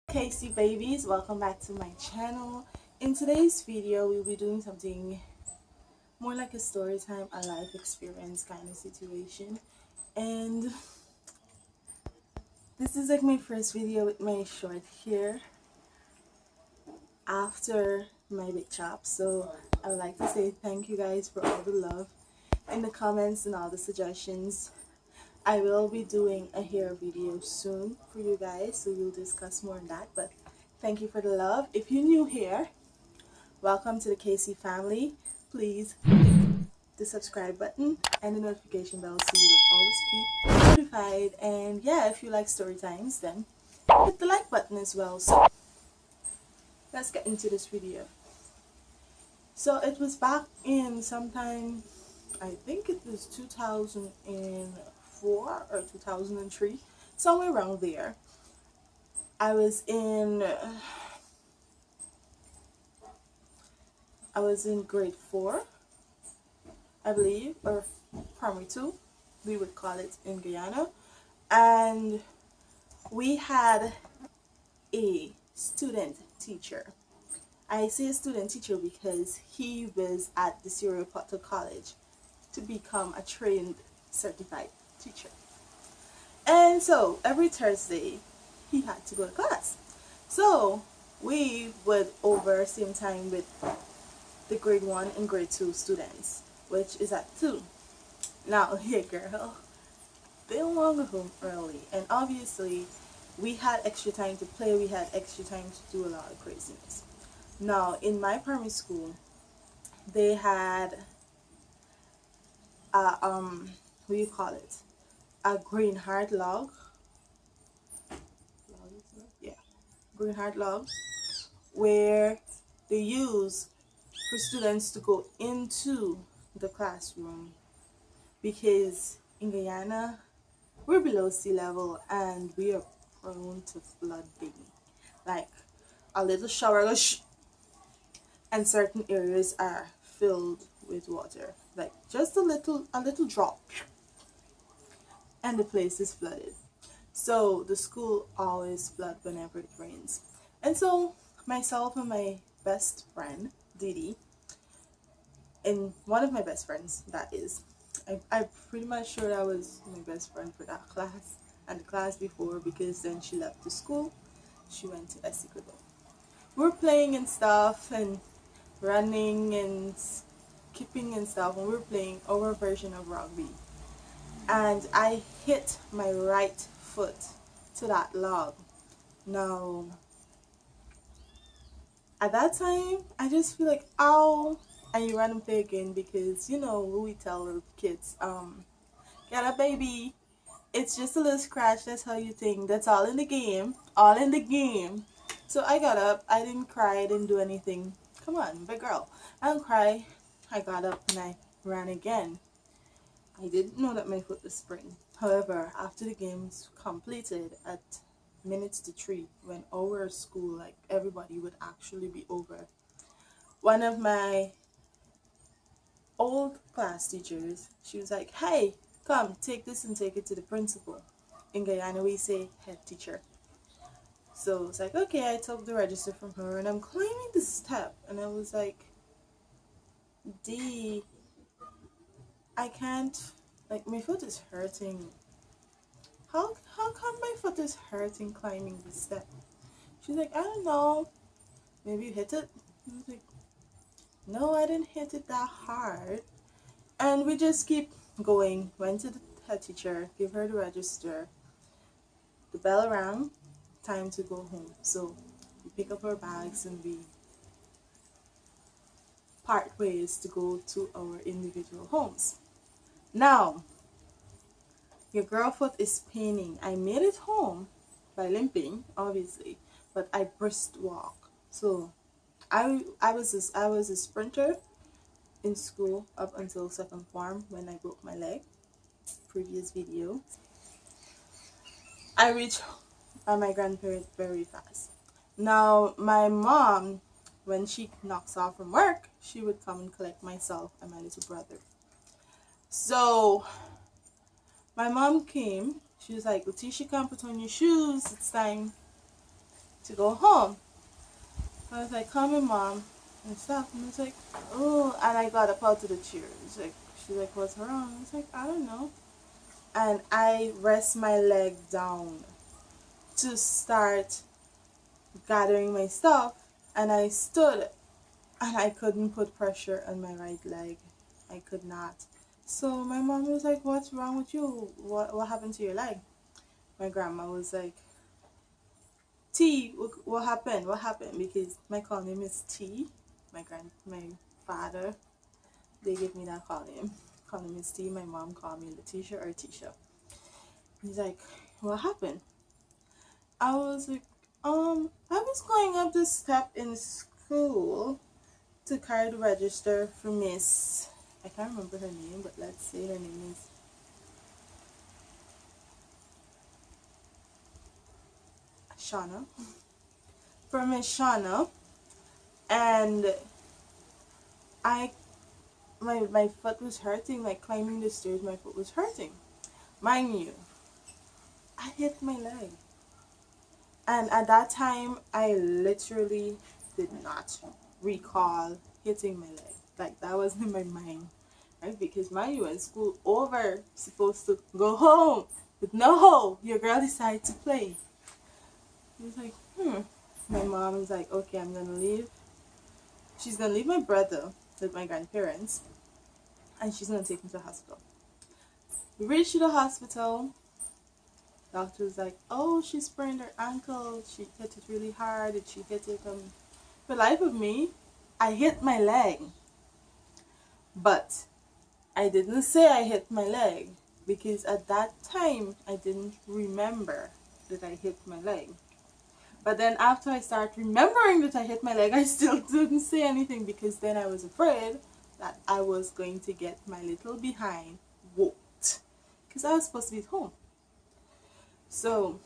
Casey babies, welcome back to my channel. In today's video we'll be doing something more like a story time, a life experience kind of situation, and this is like my first video with my short hair after my big chop. So I would like to say thank you guys for all the love in the comments and all the suggestions. I will be doing a hair video soon for you guys, so we'll discuss more on that. But thank you for the love. If you're new here, welcome to the KC family. Please click the subscribe button and the notification bell so you will always be notified. And yeah, if you like story times, then hit the like button as well. So let's get into this video. So it was back in sometime, I think it was 2004 or 2003, somewhere around there. I was in grade 4, I believe, or primary 2, we would call it in Guyana, and we had a student teacher. I say a student teacher because he was at the Sierra Potter College to become a trained certified teacher. And so every Thursday he had to go to class. So we would over same time with the grade 1 and grade 2 students, which is at 2. Now here girl, they don't want to go home early, and obviously we had extra time to play, we had extra time to do a lot of craziness. Now in my primary school they had a what do you call it, a green heart log, yeah, green heart log, where they use for students to go into the classroom, because in Guyana we're below sea level and we are prone to flooding. Like a little shower and certain areas are filled with water, like just a little drop, and the place is flooded. So the school always flood whenever it rains. And so myself and my best friend Didi, and one of my best friends, that is, I'm pretty much sure that was my best friend for that class and the class before, because then she left the school, she went to Essequibo. We're playing and stuff and running and skipping and stuff, and we're playing our version of rugby, and I hit my right foot to that log. Now at that time I just feel like ow, and you run and play again, because you know we tell little kids, get up baby, it's just a little scratch, that's how you think, that's all in the game, all in the game. So I got up, I didn't cry, I didn't do anything. Come on, big girl, I don't cry. I got up and I ran again. I didn't know that my foot was sprained. However, after the games completed at minutes to 3, when our school, like everybody, would actually be over, one of my old class teachers, she was like, hey, come, take this and take it to the principal. In Guyana we say head teacher. So it's like, okay, I took the register from her and I'm climbing the step, and I was like, D, I can't, like my foot is hurting. How come my foot is hurting climbing the step? She's like, I don't know, maybe you hit it. I was like, no, I didn't hit it that hard. And we just keep going. Went to the head teacher, give her the register. The bell rang, time to go home. So we pick up our bags and we part ways to go to our individual homes. Now, your girl foot is paining. I made it home by limping, obviously, but I brisk walk. So I was a sprinter in school up until second form when I broke my leg. Previous video. I reached my grandparents very fast. Now my mom, when she knocks off from work, she would come and collect myself and my little brother. So my mom came. She was like, Letitia, come put on your shoes. It's time to go home. I was like, come in, mom, and stuff. And I was like, oh, and I got up out of the chair. She's like, what's wrong? I was like, I don't know. And I rest my leg down to start gathering my stuff, and I stood, and I couldn't put pressure on my right leg. I could not. So my mom was like, what's wrong with you? What happened to your leg? My grandma was like, T, what happened? What happened? Because my call name is T. My father, they give me that call name. Call name is T. My mom called me Letitia or Tisha. He's like, what happened? I was like, I was going up the step in school to carry the register for Miss, I can't remember her name, but let's say her name is Shauna. For Miss Shauna, and my foot was hurting, like climbing the stairs, my foot was hurting. Mind you, I hit my leg. And at that time, I literally did not recall hitting my leg. Like, that wasn't in my mind, right? Because mind you, when school over, supposed to go home. But no, your girl decided to play. I was like, My mom was like, okay, I'm going to leave. She's going to leave my brother with my grandparents. And she's going to take him to the hospital. We reached the hospital. Doctor was like, oh, she sprained her ankle. She hit it really hard. And she hit it. For the life of me, I hit my leg. But I didn't say I hit my leg. Because at that time, I didn't remember that I hit my leg. But then after I started remembering that I hit my leg, I still didn't say anything. Because then I was afraid that I was going to get my little behind whooped. Because I was supposed to be at home. So,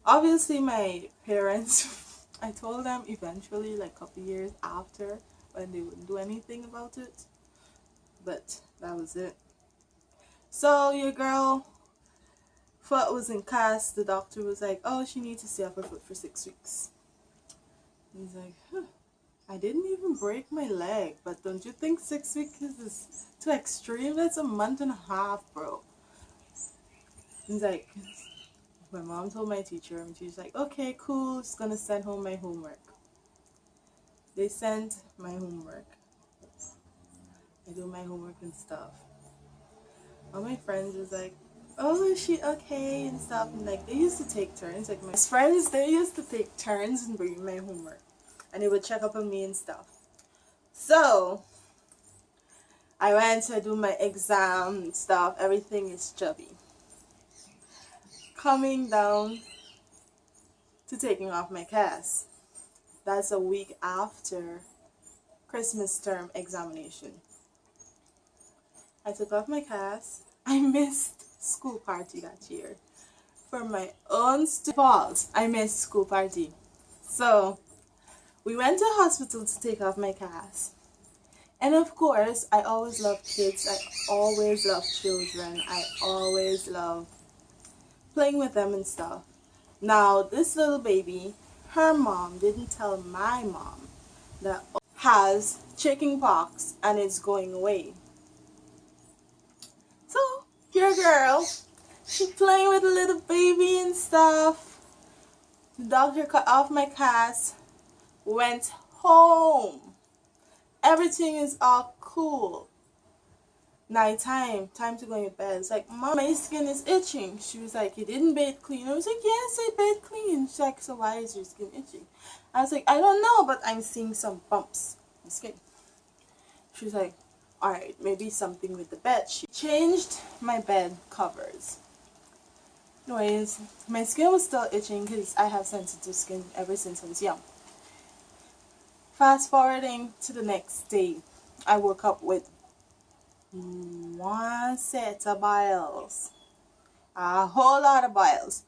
obviously my parents, I told them eventually, like a couple years after, when they wouldn't do anything about it. But that was it. So, your girl foot was in cast. The doctor was like, oh, she needs to stay off her foot for 6 weeks. He's like, I didn't even break my leg, but don't you think 6 weeks is too extreme? That's a month and a half, bro. He's like, my mom told my teacher, and she's like, okay, cool, just gonna send home my homework. They sent my homework. I do my homework and stuff. All my friends was like, oh, is she okay and stuff, and like, they used to take turns, like my friends, they used to take turns and bring my homework, and they would check up on me and stuff. So I went to do my exam and stuff. Everything is chubby. Coming down to taking off my Kass. That's a week after Christmas term examination. I took off my Kass. I missed school party that year. For my own fault, I missed school party. So we went to hospital to take off my Kass. And of course, I always love kids. I always love children. I always love playing with them and stuff. Now, this little baby, her mom didn't tell my mom that has chickenpox and it's going away. So, your girl, she playing with a little baby and stuff. The doctor cut off my Kass, went home. Everything is all cool. Nighttime, time to go in bed. It's like, Mom, my skin is itching. She was like, you didn't bathe clean. I was like, yes, I bathed clean. She's like, so why is your skin itching? I was like, I don't know, but I'm seeing some bumps in the skin. She was like, alright, maybe something with the bed. She changed my bed covers. Anyways, my skin was still itching because I have sensitive skin ever since I was young. Fast forwarding to the next day, I woke up with one set of biles, a whole lot of biles,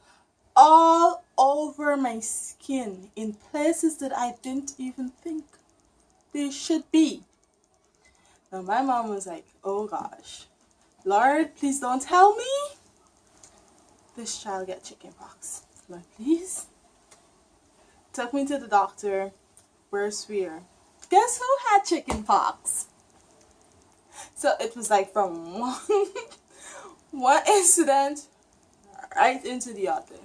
all over my skin in places that I didn't even think they should be. Now my mom was like, oh gosh, Lord, please don't tell me this child get chickenpox. Lord, please. Took me to the doctor. Worst fear. Guess who had chickenpox? So it was like from one incident right into the other.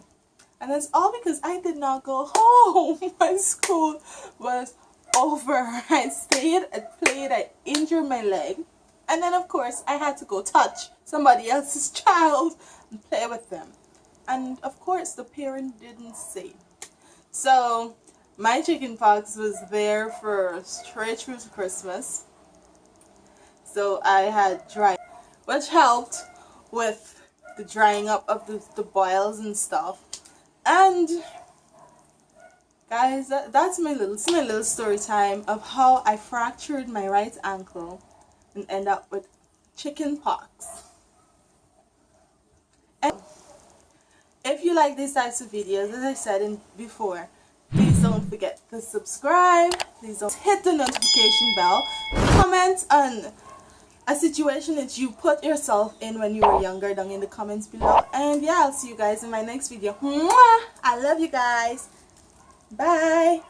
And it's all because I did not go home when school was over. I stayed, I played, I injured my leg. And then of course I had to go touch somebody else's child and play with them. And of course the parent didn't say. So my chickenpox was there for straight through to Christmas. So I had dry, which helped with the drying up of the boils and stuff. And guys, that's my little story time of how I fractured my right ankle and end up with chickenpox. And if you like these types of videos, as I said before, please don't forget to subscribe. Please don't hit the notification bell. Comment on a situation that you put yourself in when you were younger down in the comments below. And yeah, I'll see you guys in my next video. Mwah! I love you guys. Bye.